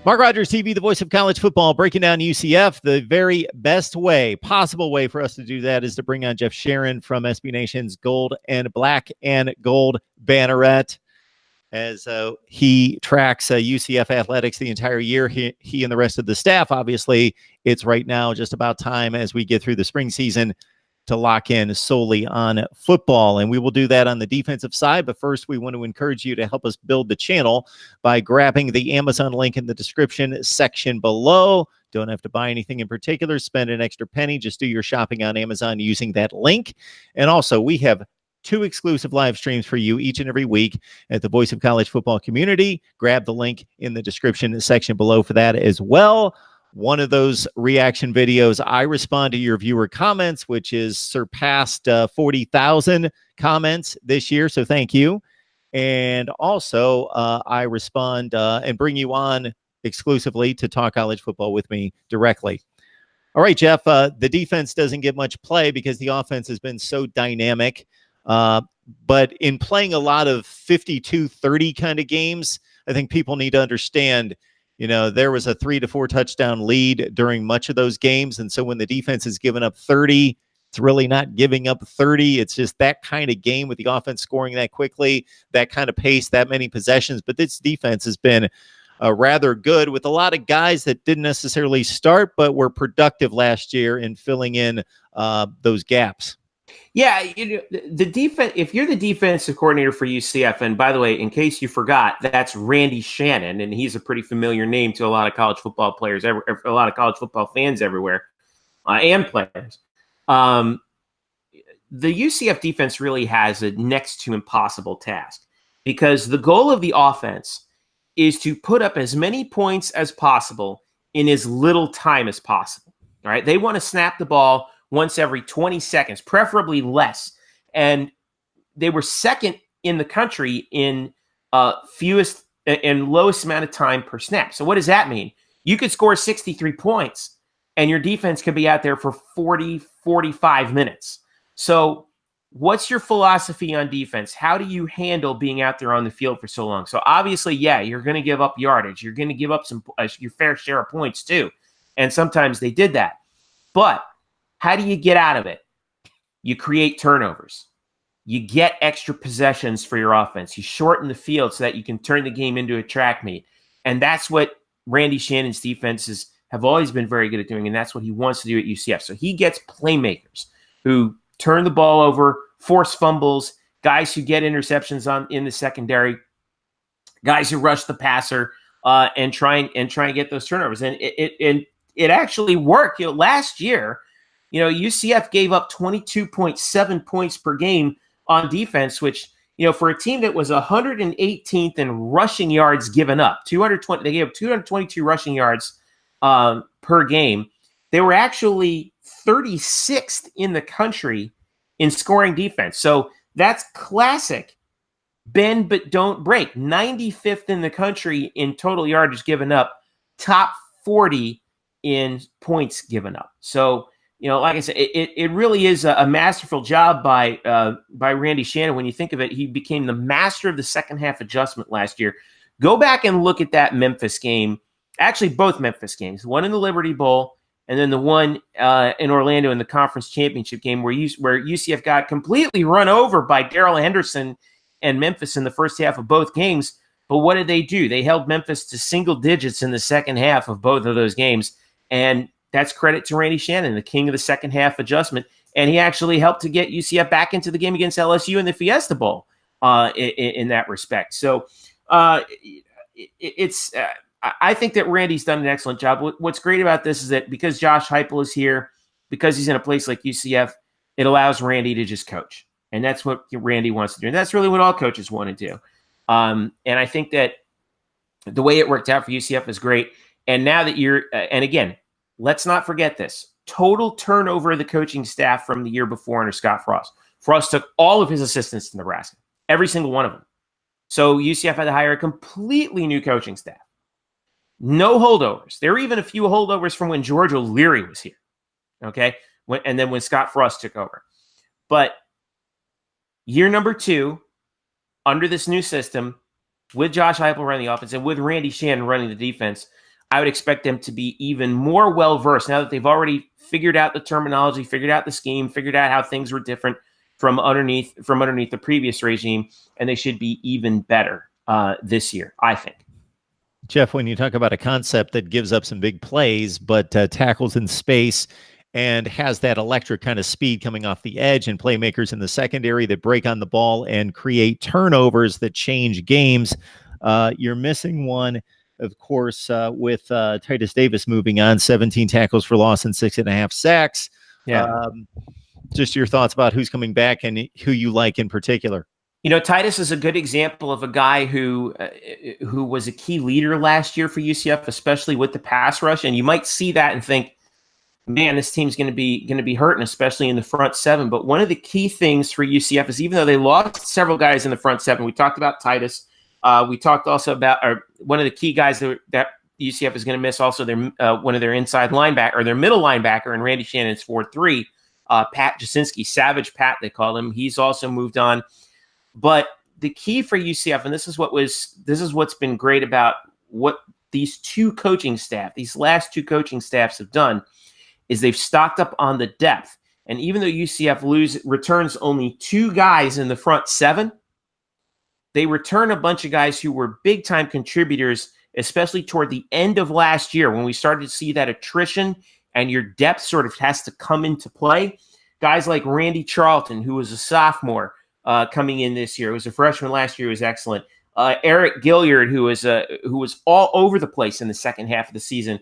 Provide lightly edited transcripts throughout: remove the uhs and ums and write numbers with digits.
Mark Rogers TV, the voice of college football, breaking down UCF. The very best way, possible way for us to do that is to bring on Jeff Sharon from SB Nation's Gold and Black and Gold Banneret as he tracks UCF athletics the entire year. He and the rest of the staff, obviously, it's right now just about time as we get through the spring season to lock in solely on football. And we will do that on the defensive side. But first, we want to encourage you to help us build the channel by grabbing the Amazon link in the description section below. Don't have to buy anything in particular. Spend an extra penny. Just do your shopping on Amazon using that link. And also, we have 2 exclusive live streams for you each and every week at the Voice of College Football Community. Grab the link in the description section below for that as well. One of those reaction videos, I respond to your viewer comments, which is surpassed 40,000 comments this year. So thank you. And also, I respond and bring you on exclusively to talk college football with me directly. All right, Jeff, the defense doesn't get much play because the offense has been so dynamic. But in playing a lot of 52-30 kind of games, I think people need to understand, you know, there was a 3 to 4 touchdown lead during much of those games. And so when the defense is giving up 30, it's really not giving up 30. It's just that kind of game with the offense scoring that quickly, that kind of pace, that many possessions. But this defense has been rather good with a lot of guys that didn't necessarily start, but were productive last year in filling in those gaps. Yeah, the defense. If you're the defensive coordinator for UCF, and by the way, in case you forgot, that's Randy Shannon, and he's a pretty familiar name to a lot of college football players, a lot of college football fans everywhere, and players. The UCF defense really has a next to impossible task because the goal of the offense is to put up as many points as possible in as little time as possible. All right, they want to snap the ball once every 20 seconds, preferably less. And they were second in the country in fewest and lowest amount of time per snap. So what does that mean? You could score 63 points and your defense could be out there for 40, 45 minutes. So what's your philosophy on defense? How do you handle being out there on the field for so long? So obviously, yeah, you're going to give up yardage. You're going to give up your fair share of points too. And sometimes they did that. But how do you get out of it? You create turnovers. You get extra possessions for your offense. You shorten the field so that you can turn the game into a track meet. And that's what Randy Shannon's defenses have always been very good at doing, and that's what he wants to do at UCF. So he gets playmakers who turn the ball over, force fumbles, guys who get interceptions in the secondary, guys who rush the passer, and try and get those turnovers. And it actually worked. Last year, UCF gave up 22.7 points per game on defense, which, for a team that was 118th in rushing yards given up, they gave up 222 rushing yards per game. They were actually 36th in the country in scoring defense. So that's classic bend but don't break. 95th in the country in total yardage given up, top 40 in points given up. So, like I said, it really is a masterful job by Randy Shannon. When you think of it, he became the master of the second half adjustment last year. Go back and look at that Memphis game. Actually, both Memphis games, one in the Liberty Bowl and then the one in Orlando in the conference championship game where UCF got completely run over by Darrell Henderson and Memphis in the first half of both games. But what did they do? They held Memphis to single digits in the second half of both of those games. And that's credit to Randy Shannon, the king of the second half adjustment. And he actually helped to get UCF back into the game against LSU in the Fiesta Bowl in that respect. So I think that Randy's done an excellent job. What's great about this is that because Josh Heupel is here, because he's in a place like UCF, it allows Randy to just coach. And that's what Randy wants to do. And that's really what all coaches want to do. And I think that the way it worked out for UCF is great. And now that and again, let's not forget this. Total turnover of the coaching staff from the year before under Scott Frost. Frost took all of his assistants to Nebraska, every single one of them. So UCF had to hire a completely new coaching staff. No holdovers. There were even a few holdovers from when George O'Leary was here. Okay? And then when Scott Frost took over. But year number 2, under this new system, with Josh Heupel running the offense and with Randy Shannon running the defense, I would expect them to be even more well-versed now that they've already figured out the terminology, figured out the scheme, figured out how things were different from underneath the previous regime, and they should be even better this year, I think. Jeff, when you talk about a concept that gives up some big plays, but tackles in space and has that electric kind of speed coming off the edge and playmakers in the secondary that break on the ball and create turnovers that change games, you're missing one, of course, with Titus Davis moving on, 17 tackles for loss and 6.5 sacks. Yeah. Just your thoughts about who's coming back and who you like in particular. Titus is a good example of a guy who was a key leader last year for UCF, especially with the pass rush. And you might see that and think, man, this team's going to be hurting, especially in the front seven. But one of the key things for UCF is even though they lost several guys in the front seven, we talked about Titus. We talked also about one of the key guys that UCF is going to miss. Also, their one of their inside linebacker or their middle linebacker, and Randy Shannon's 4-3, Pat Jasinski, Savage Pat, they call him. He's also moved on. But the key for UCF, and this is what's been great about what these last two coaching staffs have done, is they've stocked up on the depth. And even though UCF returns only 2 guys in the front 7, they return a bunch of guys who were big-time contributors, especially toward the end of last year when we started to see that attrition and your depth sort of has to come into play. Guys like Randy Charlton, who was a sophomore, coming in this year. It was a freshman last year. He was excellent. Eric Gilliard, who was all over the place in the second half of the season.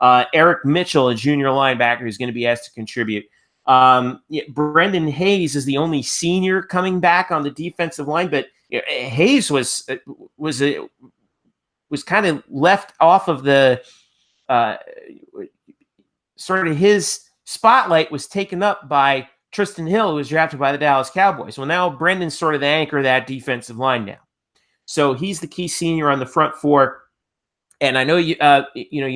Eric Mitchell, a junior linebacker, who's going to be asked to contribute. Brendan Hayes is the only senior coming back on the defensive line, but Hayes was kind of left off of the sort of his spotlight was taken up by Tristan Hill, who was drafted by the Dallas Cowboys. Well, now Brendan's sort of the anchor of that defensive line now. So he's the key senior on the front 4. And I know you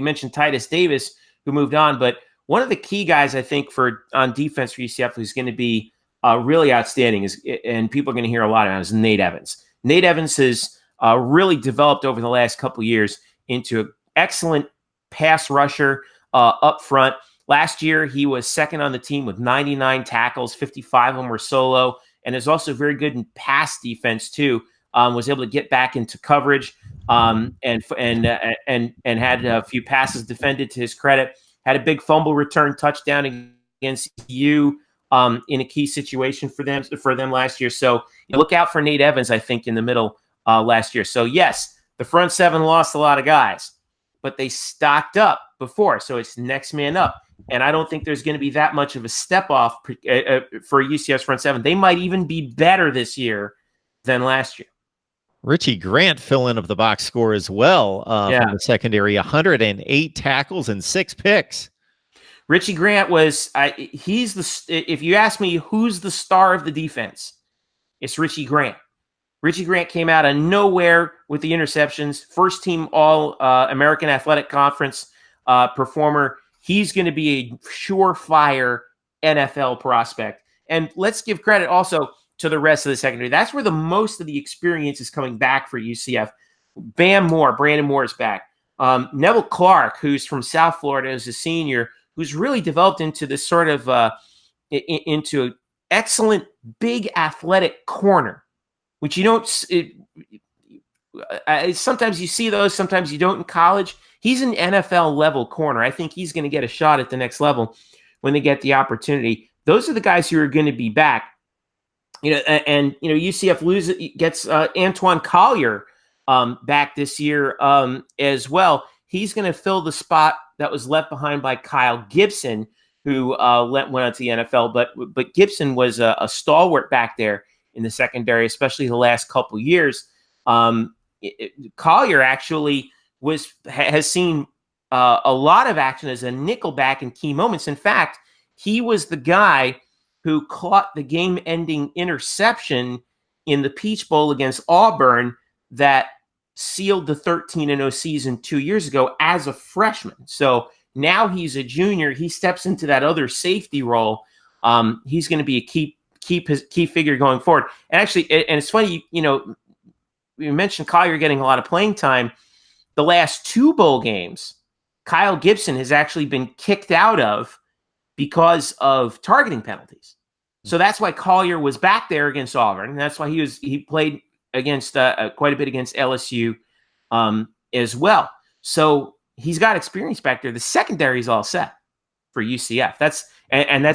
mentioned Titus Davis, who moved on, but one of the key guys I think on defense for UCF who's going to be really outstanding and people are going to hear a lot about is Nate Evans. Nate Evans has really developed over the last couple of years into an excellent pass rusher up front. Last year, he was second on the team with 99 tackles, 55 of them were solo, and is also very good in pass defense too. Was able to get back into coverage and had a few passes defended to his credit. Had a big fumble return touchdown against you in a key situation for them last year. So look out for Nate Evans, I think, in the middle last year. So yes, the front 7 lost a lot of guys, but they stocked up before, so it's next man up. And I don't think there's going to be that much of a step off for UCF's front 7. They might even be better this year than last year. Richie Grant filling of the box score as well from the secondary, 108 tackles and 6 picks. Richie Grant if you ask me who's the star of the defense, it's Richie Grant. Richie Grant came out of nowhere with the interceptions, first team All-American Athletic Conference performer. He's going to be a surefire NFL prospect. And let's give credit also to the rest of the secondary. That's where the most of the experience is coming back for UCF. Brandon Moore is back. Neville Clark, who's from South Florida, is a senior, who's really developed into this sort of into an excellent big athletic corner, which you don't. Sometimes you see those, sometimes you don't in college. He's an NFL level corner. I think he's going to get a shot at the next level when they get the opportunity. Those are the guys who are going to be back. UCF gets Antoine Collier back this year as well. He's going to fill the spot that was left behind by Kyle Gibson, who went on to the NFL. But Gibson was a stalwart back there in the secondary, especially the last couple years. Collier actually has seen a lot of action as a nickel back in key moments. In fact, he was the guy who caught the game-ending interception in the Peach Bowl against Auburn that sealed the 13-0 season 2 years ago as a freshman. So now he's a junior. He steps into that other safety role. He's going to be a key figure going forward. And actually, and it's funny, we mentioned Collier getting a lot of playing time. The last 2 bowl games Kyle Gibson has actually been kicked out of because of targeting penalties. So that's why Collier was back there against Auburn. And that's why he played against quite a bit against LSU as well. So he's got experience back there. The secondary is all set for UCF. That's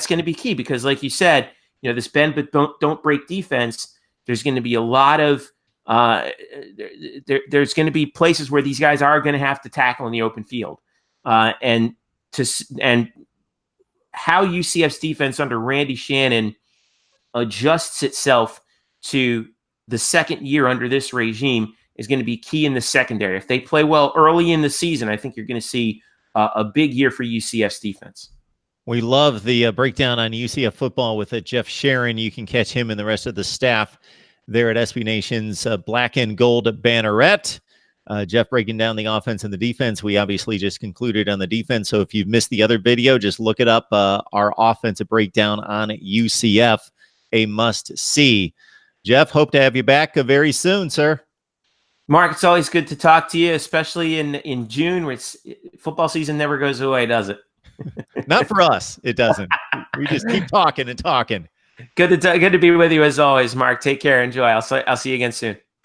going to be key because, like you said, this bend but don't break defense. There's going to be a lot of there's going to be places where these guys are going to have to tackle in the open field, and how UCF's defense under Randy Shannon adjusts itself to the second year under this regime is going to be key in the secondary. If they play well early in the season, I think you're going to see a big year for UCF's defense. We love the breakdown on UCF football with Jeff Sharon. You can catch him and the rest of the staff there at SB Nation's Black and Gold Banneret. Jeff breaking down the offense and the defense. We obviously just concluded on the defense. So if you've missed the other video, just look it up. Our offensive breakdown on UCF, a must see. Jeff, hope to have you back very soon, sir. Mark, it's always good to talk to you, especially in June, where football season never goes away, does it? Not for us. It doesn't. We just keep talking and talking. Good to be with you as always, Mark. Take care. Enjoy. I'll see you again soon.